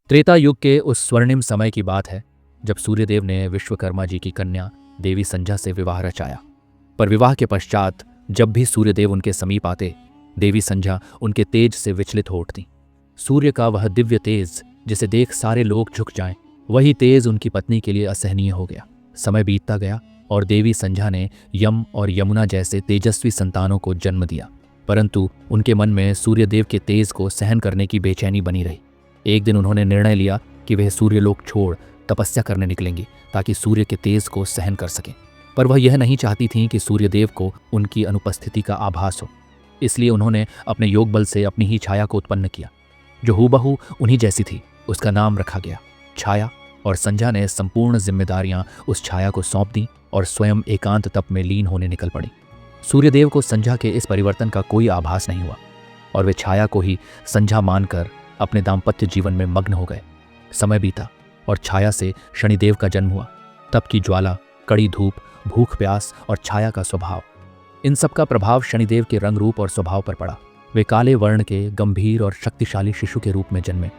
त्रेता युग के उस स्वर्णिम समय की बात है जब सूर्यदेव ने विश्वकर्मा जी की कन्या देवी संध्या से विवाह रचाया। पर विवाह के पश्चात जब भी सूर्यदेव उनके समीप आते, देवी संध्या उनके तेज से विचलित हो उठती। सूर्य का वह दिव्य तेज जिसे देख सारे लोग झुक जाएं, वही तेज उनकी पत्नी के लिए असहनीय हो गया। समय बीतता गया और देवी संध्या ने यम और यमुना जैसे तेजस्वी संतानों को जन्म दिया, परंतु उनके मन में सूर्यदेव के तेज को सहन करने की बेचैनी बनी रही। एक दिन उन्होंने निर्णय लिया कि वह सूर्यलोक छोड़ तपस्या करने निकलेंगी ताकि सूर्य के तेज को सहन कर सकें। पर वह यह नहीं चाहती थीं कि सूर्यदेव को उनकी अनुपस्थिति का आभास हो, इसलिए उन्होंने अपने योग बल से अपनी ही छाया को उत्पन्न किया, जो हूबहू उन्हीं जैसी थी। उसका नाम रखा गया छाया, और संध्या ने संपूर्ण जिम्मेदारियां उस छाया को सौंप दी और स्वयं एकांत तप में लीन होने निकल पड़ी। सूर्यदेव को संध्या के इस परिवर्तन का कोई आभास नहीं हुआ और वे छाया को ही संध्या मानकर अपने दाम्पत्य जीवन में मग्न हो गए। समय बीता और छाया से शनिदेव का जन्म हुआ। तप की ज्वाला, कड़ी धूप, भूख प्यास और छाया का स्वभाव, इन सब का प्रभाव शनिदेव के रंग रूप और स्वभाव पर पड़ा। वे काले वर्ण के गंभीर और शक्तिशाली शिशु के रूप में जन्मे।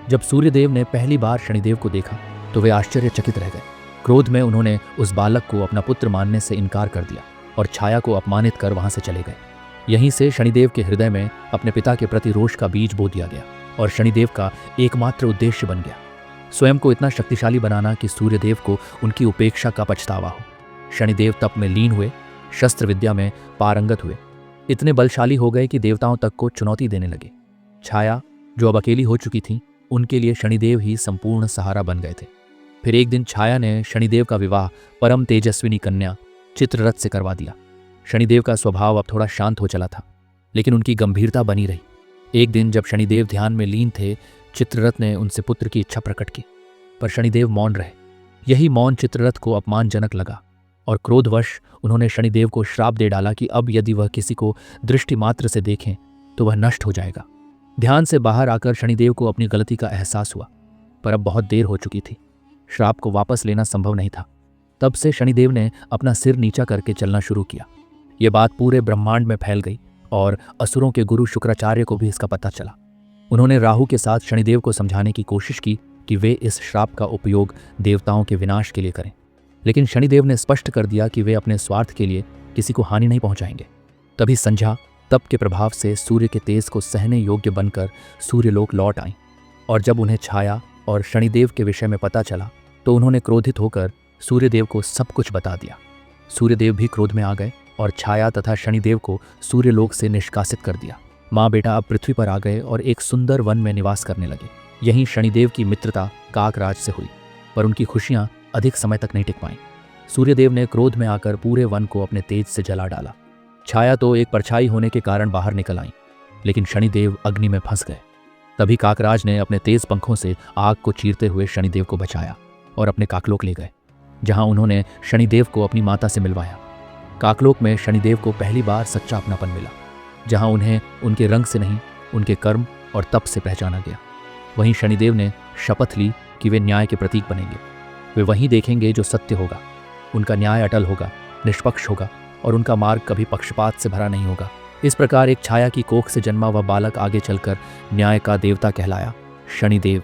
जब सूर्यदेव ने पहली बार शनिदेव को देखा तो वे आश्चर्यचकित रह गए। क्रोध में उन्होंने उस बालक को अपना पुत्र मानने से इनकार कर दिया और छाया को अपमानित कर वहां से चले गए। यहीं से शनिदेव के हृदय में अपने पिता के प्रति रोष का बीज बो दिया गया और शनिदेव का एकमात्र उद्देश्य बन गया स्वयं को इतना शक्तिशाली बनाना कि सूर्यदेव को उनकी उपेक्षा का पछतावा हो। शनिदेव तप में लीन हुए, शस्त्र विद्या में पारंगत हुए, इतने बलशाली हो गए कि देवताओं तक को चुनौती देने लगे। छाया, जो अब अकेली हो चुकी थी, उनके लिए शनिदेव ही संपूर्ण सहारा बन गए थे। फिर एक दिन छाया ने शनिदेव का विवाह परम तेजस्विनी कन्या चित्ररथ से करवा दिया। शनिदेव का स्वभाव अब थोड़ा शांत हो चला था, लेकिन उनकी गंभीरता बनी रही। एक दिन जब शनिदेव ध्यान में लीन थे, चित्ररथ ने उनसे पुत्र की इच्छा प्रकट की, पर शनिदेव मौन रहे। यही मौन चित्ररथ को अपमानजनक लगा और क्रोधवश उन्होंने शनिदेव को श्राप दे डाला कि अब यदि वह किसी को दृष्टि मात्र से देखें तो वह नष्ट हो जाएगा। ध्यान से बाहर आकर शनिदेव को अपनी गलती का एहसास हुआ, पर अब बहुत देर हो चुकी थी। श्राप को वापस लेना संभव नहीं था। तब से शनिदेव ने अपना सिर नीचा करके चलना शुरू किया। ये बात पूरे ब्रह्मांड में फैल गई और असुरों के गुरु शुक्राचार्य को भी इसका पता चला। उन्होंने राहु के साथ शनिदेव को समझाने की कोशिश की कि वे इस श्राप का उपयोग देवताओं के विनाश के लिए करें, लेकिन शनिदेव ने स्पष्ट कर दिया कि वे अपने स्वार्थ के लिए किसी को हानि नहीं पहुंचाएंगे। तभी संध्या तप के प्रभाव से सूर्य के तेज को सहने योग्य बनकर सूर्यलोक लौट आईं, और जब उन्हें छाया और शनिदेव के विषय में पता चला तो उन्होंने क्रोधित होकर सूर्यदेव को सब कुछ बता दिया। सूर्यदेव भी क्रोध में आ गए और छाया तथा शनिदेव को सूर्यलोक से निष्कासित कर दिया। माँ बेटा अब पृथ्वी पर आ गए और एक सुंदर वन में निवास करने लगे। यहीं शनिदेव की मित्रता काकराज से हुई, पर उनकी खुशियां अधिक समय तक नहीं टिक पाईं। सूर्यदेव ने क्रोध में आकर पूरे वन को अपने तेज से जला डाला। छाया तो एक परछाई होने के कारण बाहर निकल आई, लेकिन शनिदेव अग्नि में फंस गए। तभी काकराज ने अपने तेज पंखों से आग को चीरते हुए शनिदेव को बचाया और अपने काकलोक ले गए, जहां उन्होंने शनिदेव को अपनी माता से मिलवाया। काकलोक में शनिदेव को पहली बार सच्चा अपनापन मिला, जहां उन्हें उनके रंग से नहीं, उनके कर्म और तप से पहचाना गया। वहीं शनिदेव ने शपथ ली कि वे न्याय के प्रतीक बनेंगे। वे वहीं देखेंगे जो सत्य होगा। उनका न्याय अटल होगा, निष्पक्ष होगा और उनका मार्ग कभी पक्षपात से भरा नहीं होगा। इस प्रकार एक छाया की कोख से जन्मा वह बालक आगे चलकर न्याय का देवता कहलाया, शनिदेव।